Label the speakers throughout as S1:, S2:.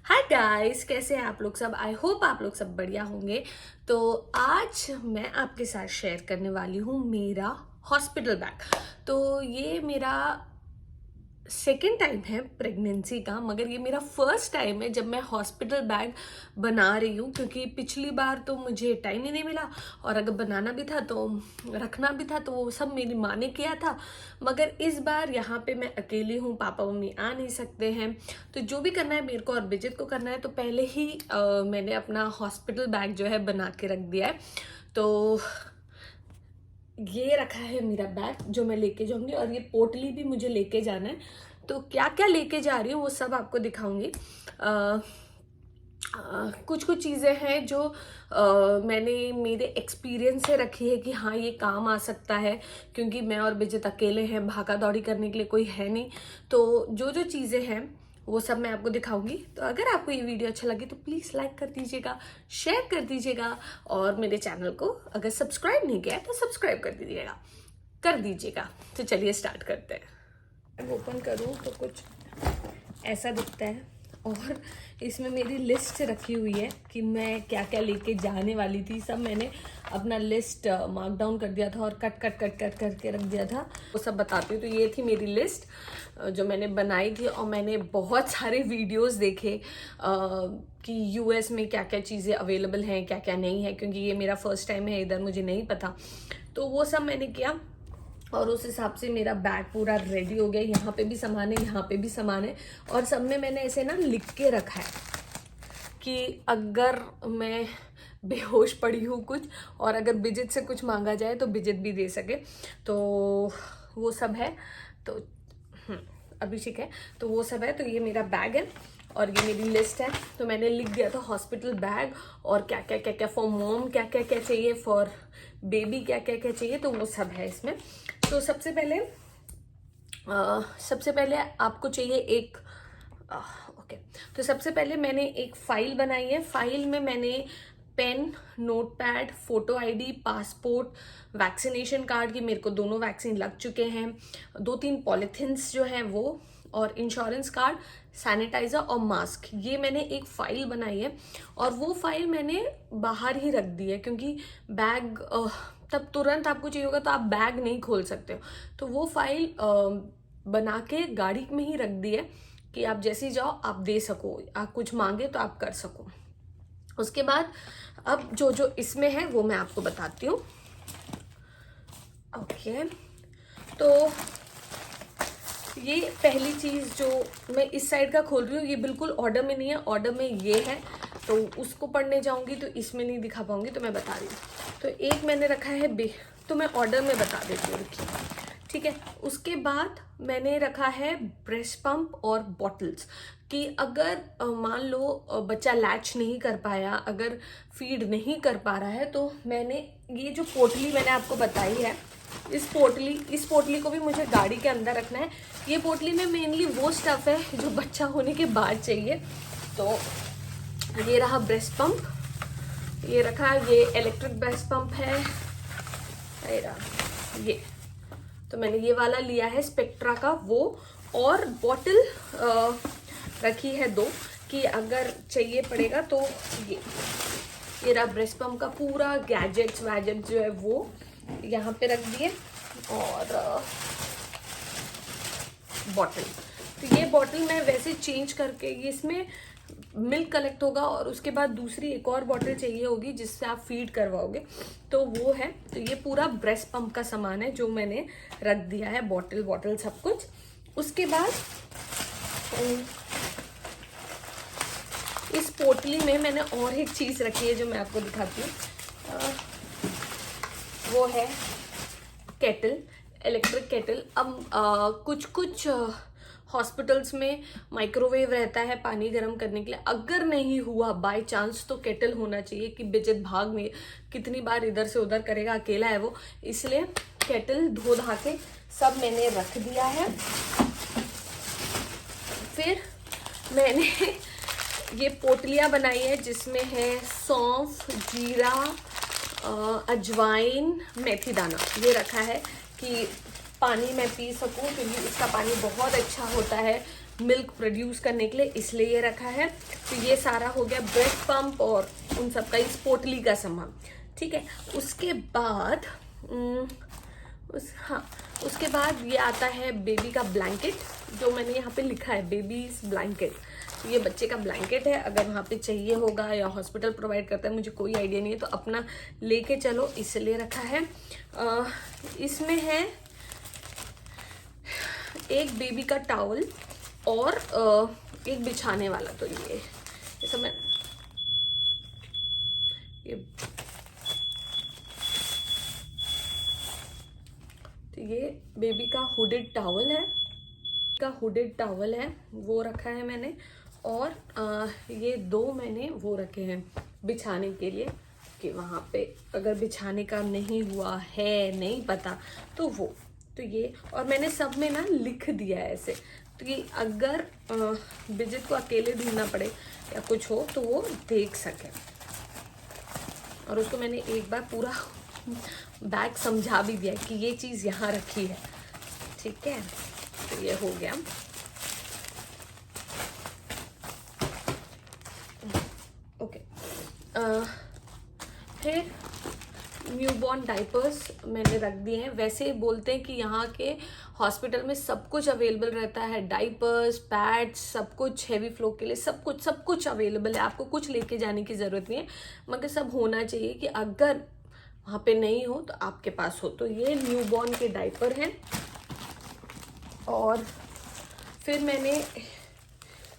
S1: Hi guys, कैसे हैं आप लोग सब। आई होप आप लोग सब बढ़िया होंगे। तो आज मैं आपके साथ शेयर करने वाली हूँ मेरा हॉस्पिटल बैग। तो ये मेरा सेकेंड टाइम है प्रेगनेंसी का, मगर ये मेरा फर्स्ट टाइम है जब मैं हॉस्पिटल बैग बना रही हूँ, क्योंकि पिछली बार तो मुझे टाइम ही नहीं मिला और अगर बनाना भी था तो रखना भी था, तो वो सब मेरी माँ ने किया था। मगर इस बार यहाँ पे मैं अकेली हूँ, पापा मम्मी आ नहीं सकते हैं, तो जो भी करना है मेरे को और बिजित को करना है। तो पहले ही मैंने अपना हॉस्पिटल बैग जो है बना के रख दिया है। तो ये रखा है मेरा बैग जो मैं लेके जाऊंगी, और ये पोटली भी मुझे लेके जाना है। तो क्या क्या लेके जा रही हूँ वो सब आपको दिखाऊंगी। कुछ कुछ चीज़ें हैं जो मैंने मेरे एक्सपीरियंस से रखी है कि हाँ ये काम आ सकता है, क्योंकि मैं और बिजित अकेले हैं, भागा दौड़ी करने के लिए कोई है नहीं। तो जो जो चीज़ें हैं वो सब मैं आपको दिखाऊंगी। तो अगर आपको ये वीडियो अच्छा लगे तो प्लीज़ लाइक कर दीजिएगा, शेयर कर दीजिएगा, और मेरे चैनल को अगर सब्सक्राइब नहीं किया है तो सब्सक्राइब कर दीजिएगा। तो चलिए स्टार्ट करते हैं। ओपन करूँ तो कुछ ऐसा दिखता है, और इसमें मेरी लिस्ट रखी हुई है कि मैं क्या क्या लेके जाने वाली थी। सब मैंने अपना लिस्ट मार्क डाउन कर दिया था और कट करके रख दिया था। वो सब बताती हूँ। तो ये थी मेरी लिस्ट जो मैंने बनाई थी, और मैंने बहुत सारे वीडियोस देखे कि यूएस में क्या क्या चीज़ें अवेलेबल हैं, क्या क्या नहीं है, क्योंकि ये मेरा फर्स्ट टाइम है इधर, मुझे नहीं पता। तो वो सब मैंने किया, और उस हिसाब से मेरा बैग पूरा रेडी हो गया। यहाँ पे भी सामान है, यहाँ पे भी सामान है, और सब में मैंने ऐसे ना लिख के रखा है कि अगर मैं बेहोश पड़ी हूँ कुछ, और अगर बिजित से कुछ मांगा जाए तो बिजित भी दे सके। तो वो सब है। तो अभिषेक है, तो वो सब है। तो ये मेरा बैग है और ये मेरी लिस्ट है। तो मैंने लिख दिया था हॉस्पिटल बैग, और क्या क्या क्या क्या फॉर मॉम क्या क्या क्या चाहिए, फॉर बेबी क्या क्या क्या चाहिए, तो वो सब है इसमें। तो सबसे पहले आपको चाहिए एक ओके। तो सबसे पहले मैंने एक फाइल बनाई है। फाइल में मैंने pen, notepad, photo ID, passport, vaccination card की मेरे को दोनों वैक्सीन लग चुके हैं, 2-3 पॉलीथिन्स जो हैं वो, और इंश्योरेंस कार्ड, सैनिटाइजर और मास्क। ये मैंने एक फाइल बनाई है, और वो फाइल मैंने बाहर ही रख दी है, क्योंकि बैग तब तुरंत आपको चाहिए होगा तो आप बैग नहीं खोल सकते हो। तो वो फाइल बना के गाड़ी में ही रख दी है कि आप जैसे ही जाओ आप दे सको, आप कुछ मांगे तो आप कर सको। उसके बाद अब जो जो इसमें है वो मैं आपको बताती हूँ। ओके, तो ये पहली चीज़ जो मैं इस साइड का खोल रही हूँ, ये बिल्कुल ऑर्डर में नहीं है, ऑर्डर में ये है, तो उसको पढ़ने जाऊंगी तो इसमें नहीं दिखा पाऊंगी, तो मैं बता रही हूँ। तो एक मैंने रखा है तो मैं ऑर्डर में बता देती हूँ, ठीक है। उसके बाद मैंने रखा है ब्रेस्ट पंप और बॉटल्स, कि अगर मान लो बच्चा लैच नहीं कर पाया, अगर फीड नहीं कर पा रहा है, तो मैंने ये जो पोटली मैंने आपको बताई है, इस पोटली को भी मुझे गाड़ी के अंदर रखना है। ये पोटली में मेनली वो स्टफ है जो बच्चा होने के बाद चाहिए। तो ये रहा ब्रेस्ट पंप, ये रखा, ये इलेक्ट्रिक ब्रेस्ट पंप है, ये रहा ये। तो मैंने ये वाला लिया है स्पेक्ट्रा का वो, और बॉटल रखी है 2, कि अगर चाहिए पड़ेगा तो ये रहा ब्रेस्ट पंप का पूरा गैजेट्स वैजेट्स जो है वो यहाँ पे रख दिए, और बॉटल। तो ये बॉटल मैं वैसे चेंज करके, ये इसमें मिल्क कलेक्ट होगा और उसके बाद दूसरी एक और बॉटल चाहिए होगी जिससे आप फीड करवाओगे, तो वो है। तो ये पूरा ब्रेस्ट पंप का सामान है जो मैंने रख दिया है, बॉटल सब कुछ। उसके बाद इस पोटली में मैंने और एक चीज़ रखी है जो मैं आपको दिखाती हूँ। वो है केटल, इलेक्ट्रिक केटल। अब कुछ हॉस्पिटल्स में माइक्रोवेव रहता है पानी गर्म करने के लिए। अगर नहीं हुआ बाय चांस तो केटल होना चाहिए, कि बिजित भाग में कितनी बार इधर से उधर करेगा, अकेला है वो, इसलिए केटल धो धा के सब मैंने रख दिया है। फिर मैंने ये पोटलियाँ बनाई है जिसमें है सौंफ, जीरा, अजवाइन, मेथी दाना, ये रखा है कि पानी मैं पी सकूं, क्योंकि इसका पानी बहुत अच्छा होता है मिल्क प्रोड्यूस करने के लिए, इसलिए ये रखा है। तो ये सारा हो गया ब्रेस्ट पंप और उन सब का, इस पोटली का सामान, ठीक है। उसके बाद उसके बाद ये आता है बेबी का ब्लैंकेट, जो मैंने यहाँ पे लिखा है बेबीज ब्लैंकेट। तो ये बच्चे का ब्लैंकेट है, अगर वहाँ पे चाहिए होगा या हॉस्पिटल प्रोवाइड करता है, मुझे कोई आइडिया नहीं है, तो अपना लेके चलो, इसलिए रखा है। इसमें है एक बेबी का टॉवल और एक बिछाने वाला। तो ये सब मैं ये बेबी का हुडेड टॉवल है, वो रखा है मैंने। और ये 2 मैंने वो रखे हैं बिछाने के लिए, कि वहाँ पे अगर बिछाने का नहीं हुआ है, नहीं पता तो वो, तो ये। और मैंने सब में ना लिख दिया है ऐसे, तो ये अगर विजिट को अकेले ढूंढना पड़े या कुछ हो तो वो देख सके। और उसको मैंने एक बार पूरा बैग समझा भी दिया कि ये चीज़ यहाँ रखी है, ठीक है। तो ये हो गया। ओके, फिर न्यूबॉर्न डाइपर्स मैंने रख दिए हैं। वैसे बोलते हैं कि यहाँ के हॉस्पिटल में सब कुछ अवेलेबल रहता है, डाइपर्स, पैड्स, सब कुछ हेवी फ्लो के लिए, सब कुछ अवेलेबल है, आपको कुछ लेके जाने की ज़रूरत नहीं है, मगर सब होना चाहिए कि अगर वहाँ पे नहीं हो तो आपके पास हो। तो ये न्यूबॉर्न के डाइपर हैं। और फिर मैंने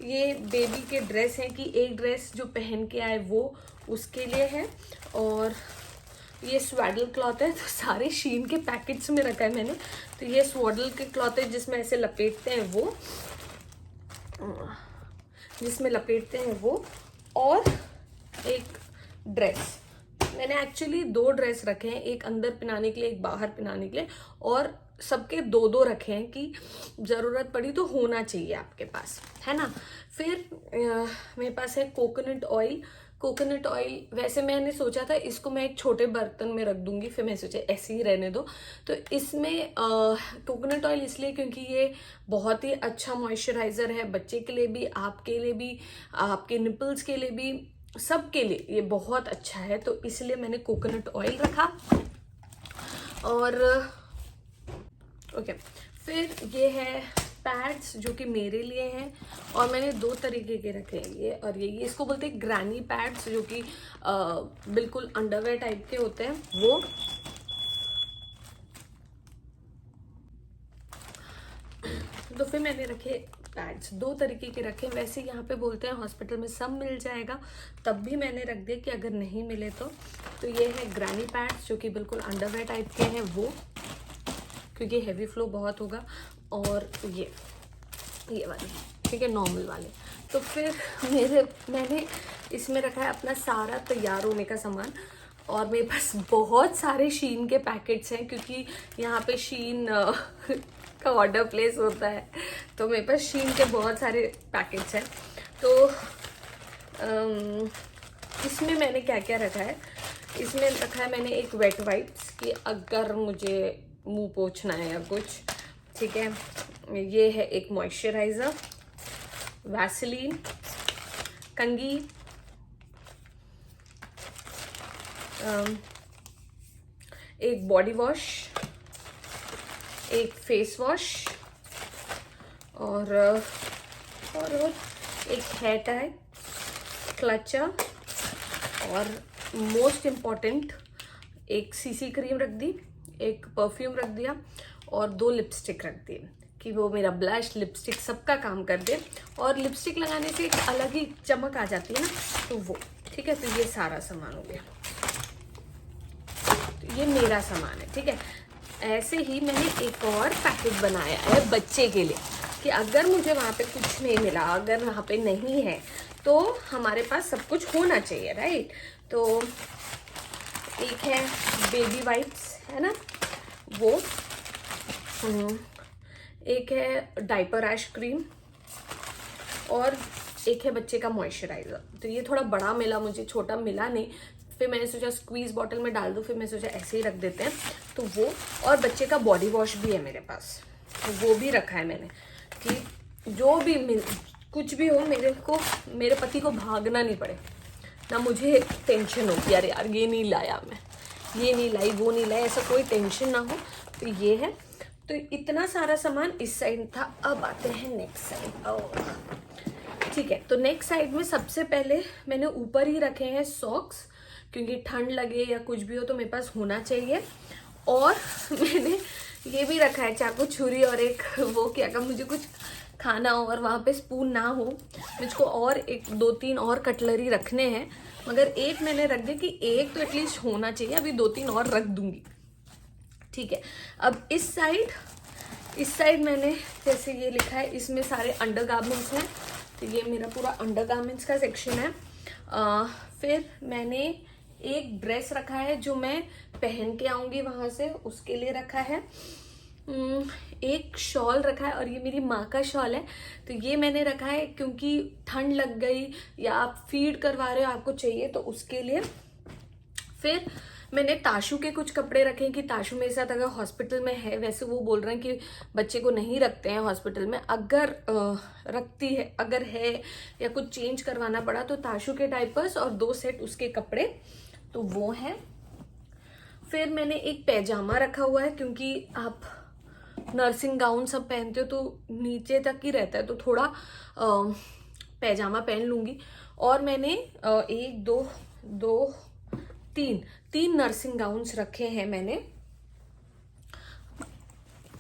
S1: ये बेबी के ड्रेस हैं, कि एक ड्रेस जो पहन के आए वो उसके लिए है। और ये स्वेडल क्लॉथ है, तो सारे शीन के पैकेट्स में रखा है मैंने। तो ये स्वेडल के क्लॉथ है जिसमें ऐसे लपेटते हैं वो, और एक ड्रेस। मैंने एक्चुअली 2 ड्रेस रखे हैं, एक अंदर पहनाने के लिए, एक बाहर पहनाने के लिए, और सबके 2 रखे हैं कि ज़रूरत पड़ी तो होना चाहिए आपके पास, है ना। फिर मेरे पास है कोकोनट ऑयल। वैसे मैंने सोचा था इसको मैं एक छोटे बर्तन में रख दूंगी, फिर मैं सोचा ऐसे ही रहने दो। तो इसमें कोकोनट ऑयल इसलिए क्योंकि ये बहुत ही अच्छा मॉइस्चराइज़र है, बच्चे के लिए भी, आपके लिए भी, आपके निपल्स के लिए भी, सबके लिए ये बहुत अच्छा है। तो इसलिए मैंने कोकोनट ऑयल रखा। और ओके, फिर ये है पैड्स जो कि मेरे लिए हैं, और मैंने 2 तरीके के रखे हैं, ये और ये इसको बोलते हैं ग्रैनी पैड्स, जो कि बिल्कुल अंडरवेयर टाइप के होते हैं वो। तो फिर मैंने रखे पैड्स, 2 तरीके के रखे। वैसे यहाँ पे बोलते हैं हॉस्पिटल में सब मिल जाएगा, तब भी मैंने रख दिया कि अगर नहीं मिले तो ये है ग्रैनी पैड्स जो कि बिल्कुल अंडरवेयर टाइप के हैं वो, क्योंकि हेवी फ्लो बहुत होगा। और ये वाले, ठीक है, नॉर्मल वाले। तो फिर मैंने इसमें रखा है अपना सारा तैयार होने का सामान। और मेरे पास बहुत सारे शीन के पैकेट्स हैं, क्योंकि यहाँ पे शीन का ऑर्डर प्लेस होता है, तो मेरे पास शीन के बहुत सारे पैकेट्स हैं। तो इसमें मैंने क्या क्या रखा है, इसमें रखा है मैंने एक वेट वाइप्स, कि अगर मुझे मुंह पोंछना है या कुछ, ठीक है। ये है एक मॉइस्चराइज़र, वैसलीन, कंघी, एक बॉडी वॉश, एक फेस वॉश, और एक हेयर टाई, क्लचर, और मोस्ट इम्पॉर्टेंट एक सीसी क्रीम रख दी, एक परफ्यूम रख दिया, और 2 लिपस्टिक रख दिए, कि वो मेरा ब्लश, लिपस्टिक सबका काम कर दे। और लिपस्टिक लगाने से एक अलग ही चमक आ जाती है ना, तो वो, ठीक है। तो ये सारा सामान हो गया, तो ये मेरा सामान है, ठीक है। ऐसे ही मैंने एक और पैकेट बनाया है बच्चे के लिए, कि अगर मुझे वहाँ पे कुछ नहीं मिला, अगर वहाँ पे नहीं है, तो हमारे पास सब कुछ होना चाहिए, राइट। तो एक है बेबी वाइप्स, है ना, वो, एक है डायपर रैश क्रीम, और एक है बच्चे का मॉइस्चराइज़र। तो ये थोड़ा बड़ा मिला मुझे, छोटा मिला नहीं, फिर मैंने सोचा स्क्वीज़ बॉटल में डाल दूँ, फिर मैं सोचा ऐसे ही रख देते हैं। तो वो, और बच्चे का बॉडी वॉश भी है मेरे पास, तो वो भी रखा है मैंने, कि जो भी कुछ भी हो, मेरे पति को भागना नहीं पड़े, ना मुझे टेंशन हो कि अरे यार ये नहीं लाया, मैं ये नहीं लाई, वो नहीं लाई, ऐसा कोई टेंशन ना हो। तो ये है, तो इतना सारा सामान इस साइड था। अब आते हैं नेक्स्ट साइड। ठीक है, तो नेक्स्ट साइड में सबसे पहले मैंने ऊपर ही रखे हैं सॉक्स, क्योंकि ठंड लगे या कुछ भी हो तो मेरे पास होना चाहिए। और मैंने ये भी रखा है चाकू छुरी और एक वो, कि अगर मुझे कुछ खाना हो और वहाँ पे स्पून ना हो, मुझको और एक 2-3 और कटलरी रखने हैं, मगर एक मैंने रख दिया कि एक तो एटलीस्ट होना चाहिए, अभी 2-3 और रख दूंगी। ठीक है, अब इस साइड मैंने जैसे ये लिखा है, इसमें सारे अंडर गारमेंट्स हैं, तो ये मेरा पूरा अंडर गारमेंट्स का सेक्शन है। फिर मैंने एक ड्रेस रखा है जो मैं पहन के आऊँगी वहाँ से, उसके लिए रखा है। एक शॉल रखा है, और ये मेरी माँ का शॉल है, तो ये मैंने रखा है क्योंकि ठंड लग गई या आप फीड करवा रहे हो, आपको चाहिए, तो उसके लिए। फिर मैंने ताशु के कुछ कपड़े रखे हैं कि ताशु मेरे साथ अगर हॉस्पिटल में है, वैसे वो बोल रहे हैं कि बच्चे को नहीं रखते हैं हॉस्पिटल में, अगर रखती है, अगर है या कुछ चेंज करवाना पड़ा तो ताशु के डायपर्स और 2 सेट उसके कपड़े, तो वो है। फिर मैंने एक पैजामा रखा हुआ है, क्योंकि आप नर्सिंग गाउन सब पहनते हो तो नीचे तक ही रहता है, तो थोड़ा पैजामा पहन लूँगी। और मैंने 1 2 3 नर्सिंग गाउन्स रखे हैं मैंने,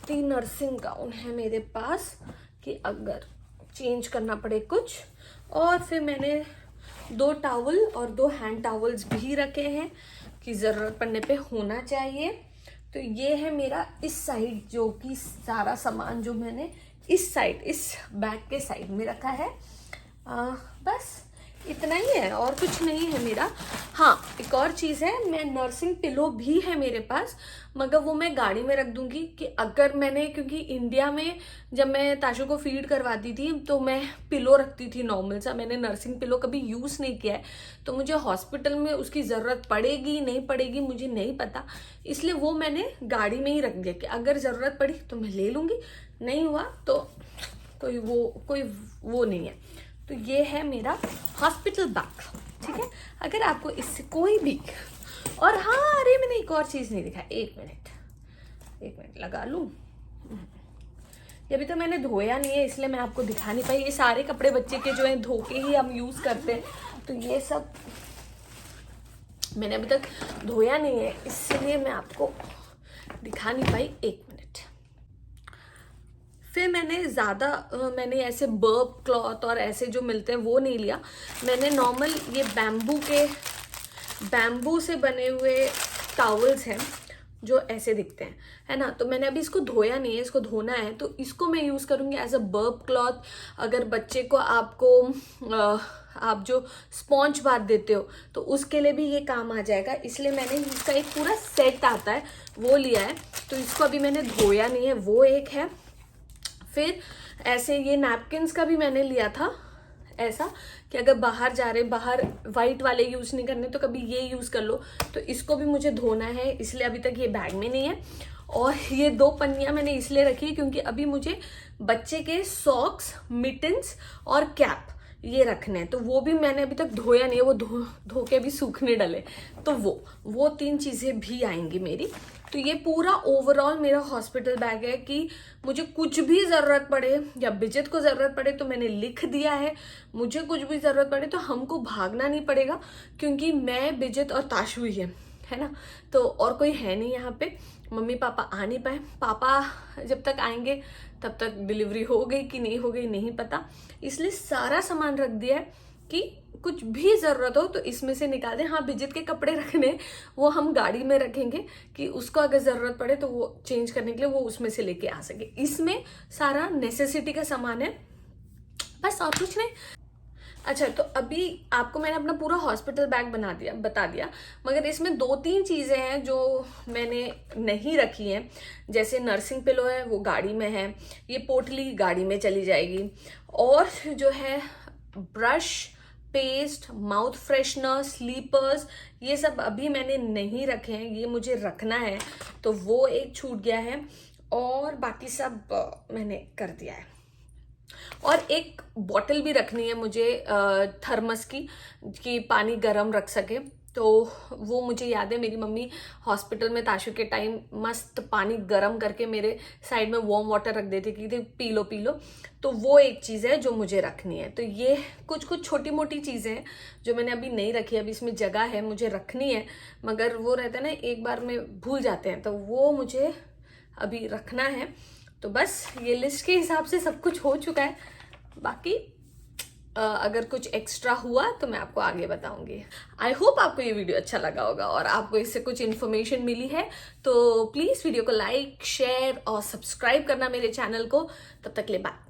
S1: 3 नर्सिंग गाउन है मेरे पास कि अगर चेंज करना पड़े कुछ। और फिर मैंने 2 टॉवल और 2 हैंड टॉवल्स भी रखे हैं कि ज़रूरत पड़ने पे होना चाहिए। तो ये है मेरा इस साइड, जो कि सारा सामान जो मैंने इस साइड, इस बैग के साइड में रखा है। बस इतना ही है, और कुछ नहीं है मेरा। हाँ, एक और चीज़ है, मैं नर्सिंग पिलो भी है मेरे पास, मगर वो मैं गाड़ी में रख दूंगी कि अगर मैंने, क्योंकि इंडिया में जब मैं ताशु को फीड करवाती थी तो मैं पिलो रखती थी नॉर्मल सा, मैंने नर्सिंग पिलो कभी यूज़ नहीं किया है, तो मुझे हॉस्पिटल में उसकी ज़रूरत पड़ेगी नहीं पड़ेगी मुझे नहीं पता, इसलिए वो मैंने गाड़ी में ही रख दिया कि अगर ज़रूरत पड़ी तो मैं ले लूँगी, नहीं हुआ तो कोई वो नहीं है। तो ये है मेरा हॉस्पिटल बैग। ठीक है, अगर आपको इससे कोई भी, और हाँ, अरे मैंने एक और चीज़ नहीं दिखा, एक मिनट लगा लूँ। ये अभी तो मैंने धोया नहीं है, इसलिए मैं आपको दिखा नहीं पाई। ये सारे कपड़े बच्चे के जो है धो के ही हम यूज़ करते हैं, तो ये सब मैंने अभी तक धोया नहीं है, इसलिए मैं आपको दिखा नहीं पाई। 1 मिनट। फिर मैंने ऐसे बर्ब क्लॉथ और ऐसे जो मिलते हैं वो नहीं लिया, मैंने नॉर्मल ये बैम्बू से बने हुए टॉवल्स हैं जो ऐसे दिखते हैं, है ना। तो मैंने अभी इसको धोया नहीं है, इसको धोना है, तो इसको मैं यूज़ करूँगी एज अ बर्ब क्लॉथ। अगर बच्चे को आप जो स्पॉन्ज बाथ देते हो तो उसके लिए भी ये काम आ जाएगा, इसलिए मैंने इसका एक पूरा सेट आता है वो लिया है। तो इसको अभी मैंने धोया नहीं है, वो एक है। फिर ऐसे ये नैपकिन्स का भी मैंने लिया था, ऐसा कि अगर बाहर जा रहे, बाहर वाइट वाले यूज़ नहीं करने तो कभी ये यूज़ कर लो, तो इसको भी मुझे धोना है, इसलिए अभी तक ये बैग में नहीं है। और ये 2 पन्नियाँ मैंने इसलिए रखी क्योंकि अभी मुझे बच्चे के सॉक्स, मिटन्स और कैप ये रखने हैं, तो वो भी मैंने अभी तक धोया नहीं है, वो धो के भी सूखने डले, तो वो 3 चीज़ें भी आएंगी मेरी। तो ये पूरा ओवरऑल मेरा हॉस्पिटल बैग है कि मुझे कुछ भी ज़रूरत पड़े या बिजित को ज़रूरत पड़े तो मैंने लिख दिया है, मुझे कुछ भी ज़रूरत पड़े तो हमको भागना नहीं पड़ेगा, क्योंकि मैं, बिजित और ताशु ही है ना, तो और कोई है नहीं यहाँ पे। मम्मी पापा आ नहीं पाए, पापा जब तक आएंगे तब तक डिलीवरी हो गई कि नहीं हो गई नहीं पता, इसलिए सारा सामान रख दिया है कि कुछ भी ज़रूरत हो तो इसमें से निकाल दें। हाँ, बिजित के कपड़े रखने वो हम गाड़ी में रखेंगे कि उसको अगर ज़रूरत पड़े तो वो चेंज करने के लिए वो उसमें से लेके आ सके। इसमें सारा नेसेसिटी का सामान है, बस और कुछ नहीं। अच्छा, तो अभी आपको मैंने अपना पूरा हॉस्पिटल बैग बता दिया, मगर इसमें 2-3 चीज़ें हैं जो मैंने नहीं रखी हैं। जैसे नर्सिंग पिलो है, वो गाड़ी में है, ये पोटली गाड़ी में चली जाएगी, और जो है brush, paste, mouth freshener, slippers, ये सब अभी मैंने नहीं रखे हैं, ये मुझे रखना है, तो वो एक छूट गया है, और बाकी सब मैंने कर दिया है। और एक बॉटल भी रखनी है मुझे थर्मस की, कि पानी गर्म रख सके। तो वो मुझे याद है मेरी मम्मी हॉस्पिटल में ताशु के टाइम मस्त पानी गर्म करके मेरे साइड में वार्म वाटर रख देती कि पी लो पी लो। तो वो एक चीज़ है जो मुझे रखनी है। तो ये कुछ कुछ छोटी मोटी चीज़ें हैं जो मैंने अभी नहीं रखी, अभी इसमें जगह है मुझे रखनी है, मगर वो रहता है ना एक बार में भूल जाते हैं, तो वो मुझे अभी रखना है। तो बस ये लिस्ट के हिसाब से सब कुछ हो चुका है। बाकी अगर कुछ एक्स्ट्रा हुआ तो मैं आपको आगे बताऊंगी। आई होप आपको ये वीडियो अच्छा लगा होगा और आपको इससे कुछ इन्फॉर्मेशन मिली है। तो प्लीज़ वीडियो को लाइक, शेयर और सब्सक्राइब करना मेरे चैनल को। तब तक के लिए बाय।